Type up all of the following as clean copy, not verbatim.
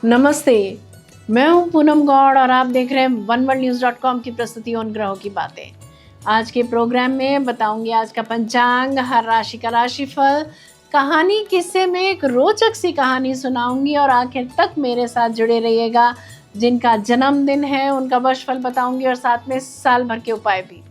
नमस्ते। मैं हूं पूनम गौड़ और आप देख रहे हैं oneworldnews.com की प्रस्तुति उन ग्रहों की बातें। आज के प्रोग्राम में बताऊंगी आज का पंचांग, हर राशि का राशिफल, कहानी, किस्से में एक रोचक सी कहानी सुनाऊंगी और आखिर तक मेरे साथ जुड़े रहिएगा। जिनका जन्मदिन है उनका वर्षफल बताऊंगी और साथ में साल भर के उपाय भी।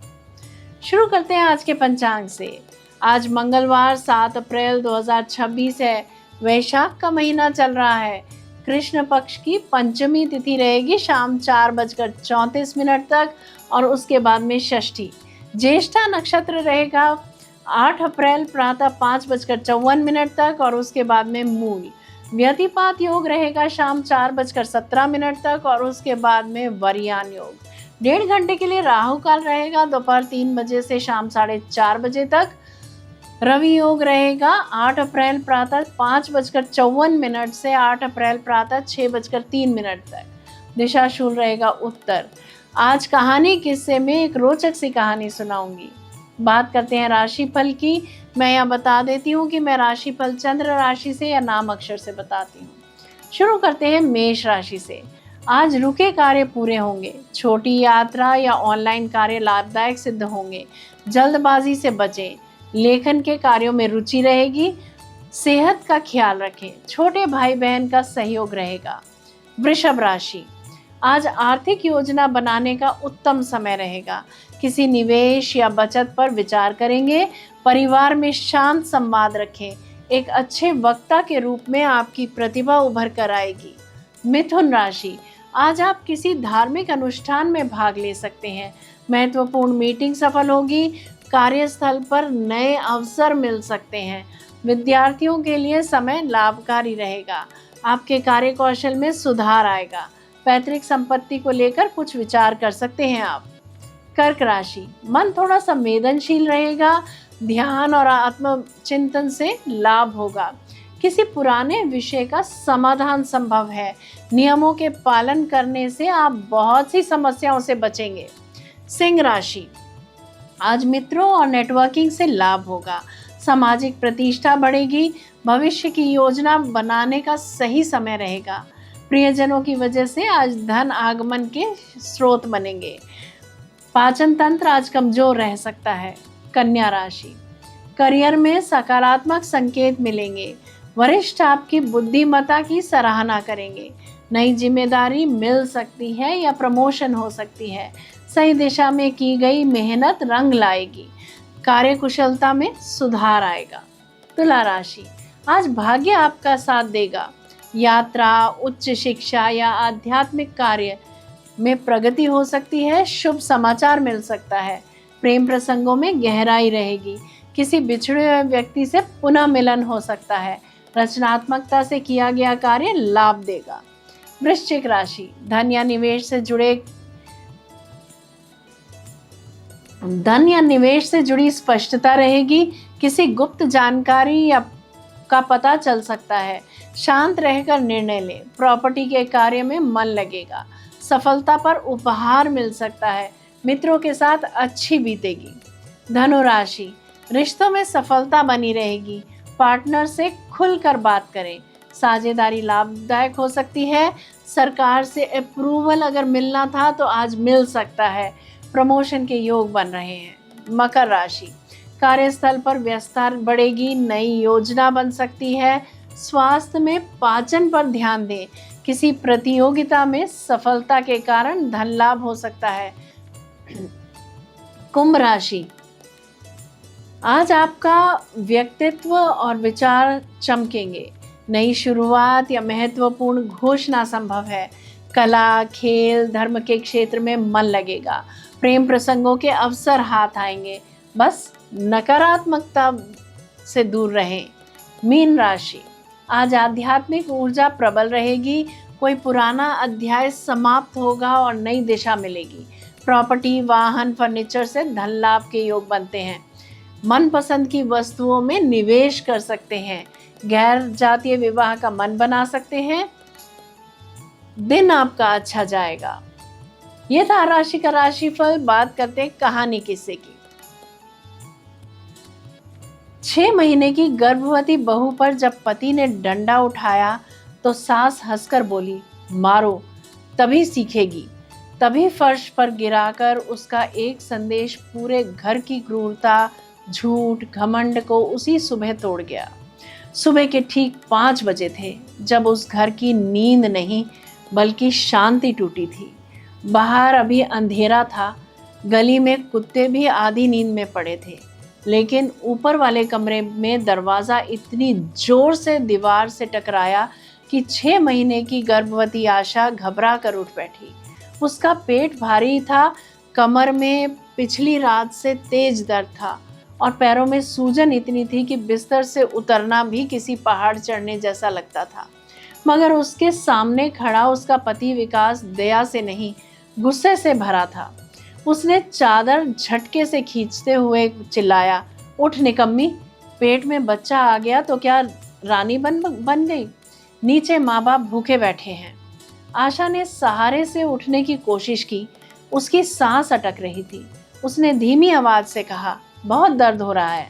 शुरू करते हैं आज के पंचांग से। आज मंगलवार 7 अप्रैल 2026 है। वैशाख का महीना चल रहा है। कृष्ण पक्ष की पंचमी तिथि रहेगी शाम 4:34 तक और उसके बाद में षष्ठी। ज्येष्ठा नक्षत्र रहेगा 8 अप्रैल प्रातः 5:54 तक और उसके बाद में मूल। व्यतिपात योग रहेगा शाम 4:17 तक और उसके बाद में वरियान योग। 1.5 घंटे के लिए राहु काल रहेगा दोपहर 3 बजे से शाम 4:30 बजे तक। रवि योग रहेगा 8 अप्रैल प्रातः 5:54 से 8 अप्रैल प्रातः 6:03 तक। दिशा शूल रहेगा उत्तर। आज कहानी किस्से में एक रोचक सी कहानी सुनाऊंगी। बात करते हैं राशिफल की। मैं यहाँ बता देती हूँ कि मैं राशिफल चंद्र राशि से या नाम अक्षर से बताती हूँ। शुरू करते हैं मेष राशि से। आज रुके कार्य पूरे होंगे। छोटी यात्रा या ऑनलाइन कार्य लाभदायक सिद्ध होंगे। जल्दबाजी से बचें। लेखन के कार्यों में रुचि रहेगी। सेहत का ख्याल रखें। छोटे भाई बहन का सहयोग रहेगा। वृषभ राशि। आज आर्थिक योजना बनाने का उत्तम समय रहेगा। किसी निवेश या बचत पर विचार करेंगे। परिवार में शांत संवाद रखें। एक अच्छे वक्ता के रूप में आपकी प्रतिभा उभर कर आएगी। मिथुन राशि। आज आप किसी धार्मिक अनुष्ठान में भाग ले सकते हैं। महत्वपूर्ण मीटिंग सफल होगी। कार्यस्थल पर नए अवसर मिल सकते हैं। विद्यार्थियों के लिए समय लाभकारी रहेगा। आपके कार्य कौशल में सुधार आएगा। पैतृक संपत्ति को लेकर कुछ विचार कर सकते हैं आप। कर्क राशि। मन थोड़ा संवेदनशील रहेगा। ध्यान और आत्मचिंतन से लाभ होगा। किसी पुराने विषय का समाधान संभव है। नियमों के पालन करने से आप बहुत सी समस्याओं से बचेंगे। सिंह राशि। आज मित्रों और नेटवर्किंग से लाभ होगा। सामाजिक प्रतिष्ठा बढ़ेगी। भविष्य की योजना बनाने का सही समय रहेगा। प्रियजनों की वजह से आज धन आगमन के स्रोत बनेंगे। पाचन तंत्र आज कमजोर रह सकता है। कन्या राशि। करियर में सकारात्मक संकेत मिलेंगे। वरिष्ठ आपकी बुद्धिमत्ता की सराहना करेंगे। नई जिम्मेदारी मिल सकती है या प्रमोशन हो सकती है। सही दिशा में की गई मेहनत रंग लाएगी। कार्यकुशलता में सुधार आएगा। तुला राशि। आज भाग्य आपका साथ देगा। यात्रा, उच्च शिक्षा या आध्यात्मिक कार्य में प्रगति हो सकती है। शुभ समाचार मिल सकता है। प्रेम प्रसंगों में गहराई रहेगी। किसी बिछड़े हुए व्यक्ति से पुनः मिलन हो सकता है। रचनात्मकता से किया गया कार्य लाभ देगा। वृश्चिक राशि। धन या निवेश से जुड़ी स्पष्टता रहेगी। किसी गुप्त जानकारी या का पता चल सकता है। शांत रहकर निर्णय लें। प्रॉपर्टी के कार्य में मन लगेगा। सफलता पर उपहार मिल सकता है। मित्रों के साथ अच्छी बीतेगी। धनु राशि। रिश्तों में सफलता बनी रहेगी। पार्टनर से खुलकर बात करें। साझेदारी लाभदायक हो सकती है। सरकार से अप्रूवल अगर मिलना था तो आज मिल सकता है। प्रमोशन के योग बन रहे हैं। मकर राशि। कार्यस्थल पर व्यस्तता बढ़ेगी। नई योजना बन सकती है। स्वास्थ्य में पाचन पर ध्यान दें। किसी प्रतियोगिता में सफलता के कारण धन लाभ हो सकता है। कुंभ राशि। आज आपका व्यक्तित्व और विचार चमकेंगे। नई शुरुआत या महत्वपूर्ण घोषणा संभव है। कला, खेल, धर्म के क्षेत्र में मन लगेगा। प्रेम प्रसंगों के अवसर हाथ आएंगे। बस नकारात्मकता से दूर रहें। मीन राशि। आज आध्यात्मिक ऊर्जा प्रबल रहेगी। कोई पुराना अध्याय समाप्त होगा और नई दिशा मिलेगी। प्रॉपर्टी, वाहन, फर्नीचर से धन लाभ के योग बनते हैं। मनपसंद की वस्तुओं में निवेश कर सकते हैं। गैर जातीय विवाह का मन बना सकते हैं। दिन आपका अच्छा जाएगा। यह था राशि का राशिफल। बात करते हैं कहानी किस्से की। 6 महीने की गर्भवती बहू पर जब पति ने डंडा उठाया तो सास हंसकर बोली, मारो, तभी सीखेगी। तभी फर्श पर गिराकर उसका एक संदेश पूरे घर की क्रूरता, झूठ, घमंड को उसी सुबह तोड़ गया। सुबह के ठीक 5 बजे थे जब उस घर की नींद नहीं बल्कि शांति टूटी थी। बाहर अभी अंधेरा था, गली में कुत्ते भी आधी नींद में पड़े थे, लेकिन ऊपर वाले कमरे में दरवाज़ा इतनी जोर से दीवार से टकराया कि 6 महीने की गर्भवती आशा घबरा कर उठ बैठी। उसका पेट भारी था, कमर में पिछली रात से तेज दर्द था और पैरों में सूजन इतनी थी कि बिस्तर से उतरना भी किसी पहाड़ चढ़ने जैसा लगता था। मगर उसके सामने खड़ा उसका पति विकास दया से नहीं, गुस्से से भरा था। उसने चादर झटके से खींचते हुए चिल्लाया, उठ निकम्मी, पेट में बच्चा आ गया तो क्या रानी बन गई? नीचे माँ बाप भूखे बैठे हैं। आशा ने सहारे से उठने की कोशिश की, उसकी सांस अटक रही थी। उसने धीमी आवाज से कहा, बहुत दर्द हो रहा है,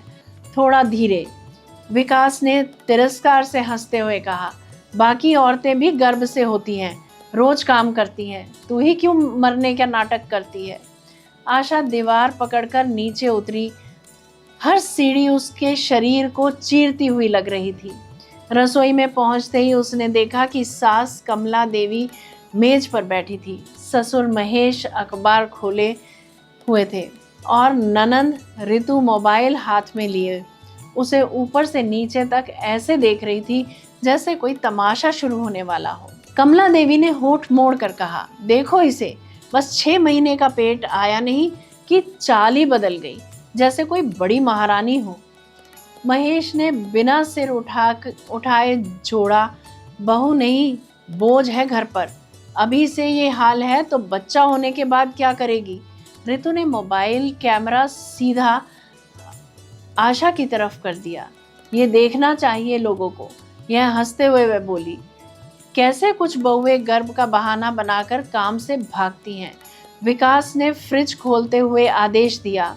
थोड़ा धीरे। विकास ने तिरस्कार से हंसते हुए कहा, बाकी औरतें भी गर्भ से होती हैं, रोज काम करती हैं, तू ही क्यों मरने का नाटक करती है? आशा दीवार पकड़कर नीचे उतरी। हर सीढ़ी उसके शरीर को चीरती हुई लग रही थी। रसोई में पहुंचते ही उसने देखा कि सास कमला देवी मेज पर बैठी थी, ससुर महेश अखबार खोले हुए थे और ननंद ऋतु मोबाइल हाथ में लिए उसे ऊपर से नीचे तक ऐसे देख रही थी जैसे कोई तमाशा शुरू होने वाला हो। कमला देवी ने होठ मोड़ कर कहा, देखो इसे, बस 6 महीने का पेट आया नहीं कि चाल ही बदल गई, जैसे कोई बड़ी महारानी हो। महेश ने बिना सिर उठाए जोड़ा, बहू नहीं, बोझ है घर पर। अभी से ये हाल है तो बच्चा होने के बाद क्या करेगी? ऋतु ने मोबाइल कैमरा सीधा आशा की तरफ कर दिया। ये देखना चाहिए लोगों को। यह हंसते हुए वह बोली, कैसे कुछ बहुएं गर्भ का बहाना बनाकर काम से भागती हैं। विकास ने फ्रिज खोलते हुए आदेश दिया,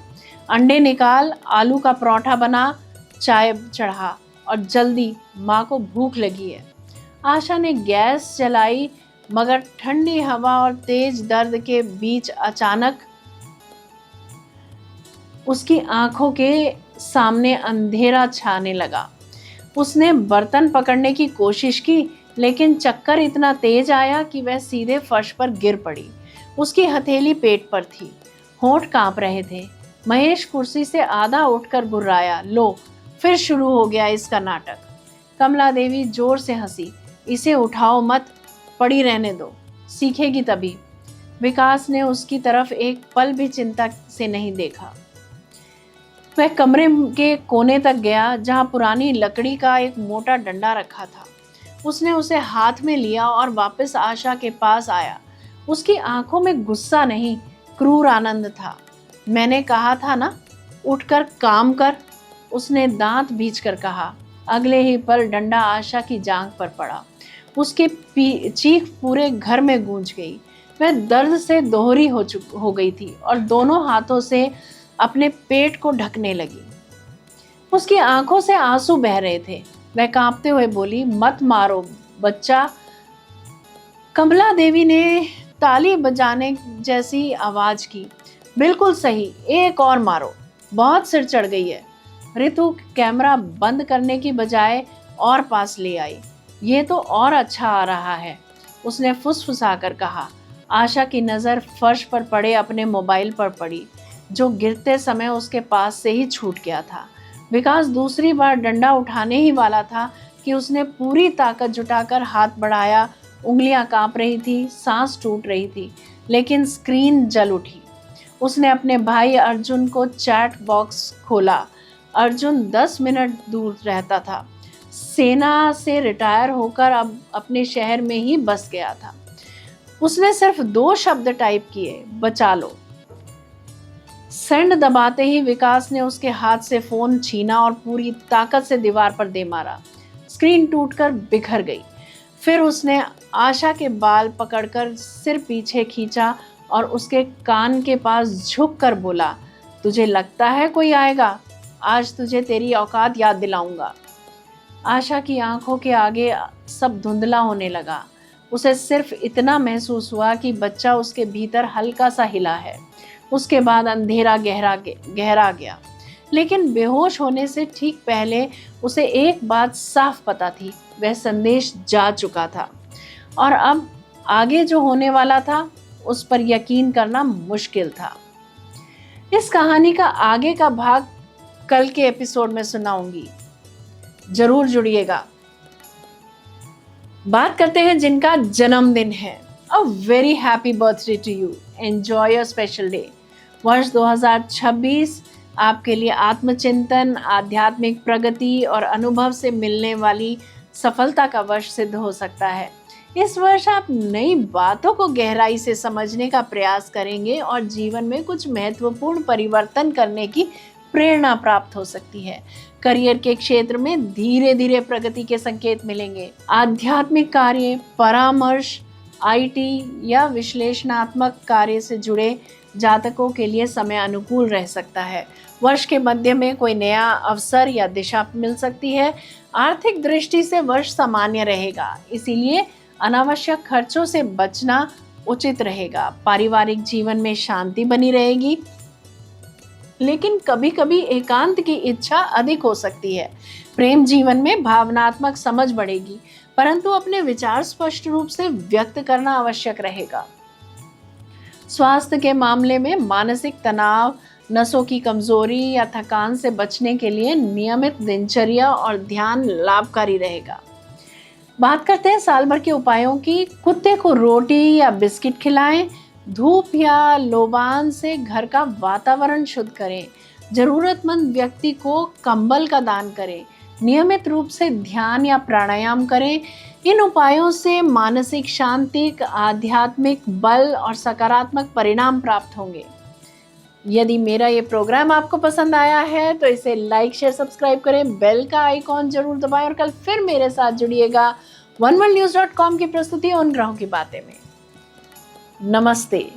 अंडे निकाल, आलू का परोठा बना, चाय चढ़ा और जल्दी, माँ को भूख लगी है। आशा ने गैस जलाई, मगर ठंडी हवा और तेज दर्द के बीच अचानक उसकी आंखों के सामने अंधेरा छाने लगा। उसने बर्तन पकड़ने की कोशिश की, लेकिन चक्कर इतना तेज आया कि वह सीधे फर्श पर गिर पड़ी। उसकी हथेली पेट पर थी, होंठ कांप रहे थे। महेश कुर्सी से आधा उठकर गुर्राया, लो, फिर शुरू हो गया इसका नाटक। कमला देवी जोर से हंसी, इसे उठाओ मत, पड़ी रहने दो, सीखेगी तभी। विकास ने उसकी तरफ एक पल भी चिंता से नहीं देखा। वह कमरे के कोने तक गया जहां पुरानी लकड़ी का एक मोटा डंडा रखा था। उसने उसे हाथ में लिया और वापस आशा के पास आया। उसकी आंखों में गुस्सा नहीं, क्रूर आनंद था। मैंने कहा था ना, उठकर काम कर, उसने दांत भींचकर कहा। अगले ही पल डंडा आशा की जांघ पर पड़ा। उसके चीख पूरे घर में गूंज गई। वह दर्द से दोहरी हो गई थी और दोनों हाथों से अपने पेट को ढकने लगी। उसकी आंखों से आंसू बह रहे थे। वह कांपते हुए बोली, मत मारो बच्चा। कमला देवी ने ताली बजाने जैसी आवाज की, बिल्कुल सही, एक और मारो, बहुत सिर चढ़ गई है। ऋतु कैमरा बंद करने की बजाय और पास ले आई। ये तो और अच्छा आ रहा है, उसने फुसफुसाकर कहा। आशा की नज़र फर्श पर पड़े अपने मोबाइल पर पड़ी, जो गिरते समय उसके पास से ही छूट गया था। विकास दूसरी बार डंडा उठाने ही वाला था कि उसने पूरी ताकत जुटाकर हाथ बढ़ाया। उंगलियां कांप रही थी, सांस टूट रही थी, लेकिन स्क्रीन जल उठी। उसने अपने भाई अर्जुन को चैट बॉक्स खोला। अर्जुन 10 मिनट दूर रहता था, सेना से रिटायर होकर अब अपने शहर में ही बस गया था। उसने सिर्फ 2 शब्द टाइप किए, बचा लो। सेंड दबाते ही विकास ने उसके हाथ से फोन छीना और पूरी ताकत से दीवार पर दे मारा। स्क्रीन टूटकर बिखर गई। फिर उसने आशा के बाल पकड़कर सिर पीछे खींचा और उसके कान के पास झुककर बोला, तुझे लगता है कोई आएगा? आज तुझे तेरी औकात याद दिलाऊंगा। आशा की आंखों के आगे सब धुंधला होने लगा। उसे सिर्फ इतना महसूस हुआ कि बच्चा उसके भीतर हल्का सा हिला है। उसके बाद अंधेरा गहरा गया। लेकिन बेहोश होने से ठीक पहले उसे एक बात साफ पता थी, वह संदेश जा चुका था और अब आगे जो होने वाला था उस पर यकीन करना मुश्किल था। इस कहानी का आगे का भाग कल के एपिसोड में सुनाऊंगी, जरूर जुड़िएगा। बात करते हैं जिनका जन्मदिन है। A very happy birthday to you, enjoy your special day. वर्ष 2026 आपके लिए आत्मचिंतन, आध्यात्मिक प्रगति और अनुभव से मिलने वाली सफलता का वर्ष सिद्ध हो सकता है। इस वर्ष आप नई बातों को गहराई से समझने का प्रयास करेंगे और जीवन में कुछ महत्वपूर्ण परिवर्तन करने की प्रेरणा प्राप्त हो सकती है। करियर के क्षेत्र में धीरे धीरे प्रगति के संकेत मिलेंगे। आध्यात्मिक कार्य, परामर्श, आईटी या विश्लेषणात्मक कार्य से जुड़े जातकों के लिए समय अनुकूल रह सकता है। वर्ष के मध्य में कोई नया अवसर या दिशा मिल सकती है। आर्थिक दृष्टि से वर्ष सामान्य रहेगा, इसीलिए अनावश्यक खर्चों से बचना उचित रहेगा। पारिवारिक जीवन में शांति बनी रहेगी, लेकिन कभी कभी एकांत की इच्छा अधिक हो सकती है। प्रेम जीवन में भावनात्मक समझ बढ़ेगी, परंतु अपने विचार स्पष्ट रूप से व्यक्त करना आवश्यक रहेगा। स्वास्थ्य के मामले में मानसिक तनाव, नसों की कमजोरी या थकान से बचने के लिए नियमित दिनचर्या और ध्यान लाभकारी रहेगा। बात करते हैं साल भर के उपायों की। कुत्ते को रोटी या बिस्किट खिलाएं। धूप या लोबान से घर का वातावरण शुद्ध करें। जरूरतमंद व्यक्ति को कंबल का दान करें। नियमित रूप से ध्यान या प्राणायाम करें। इन उपायों से मानसिक शांति, आध्यात्मिक बल और सकारात्मक परिणाम प्राप्त होंगे। यदि मेरा ये प्रोग्राम आपको पसंद आया है तो इसे लाइक, शेयर, सब्सक्राइब करें, बेल का आइकॉन जरूर दबाएं और कल फिर मेरे साथ जुड़िएगा oneworldnews.com की प्रस्तुति उन ग्रहों की बातें में। नमस्ते।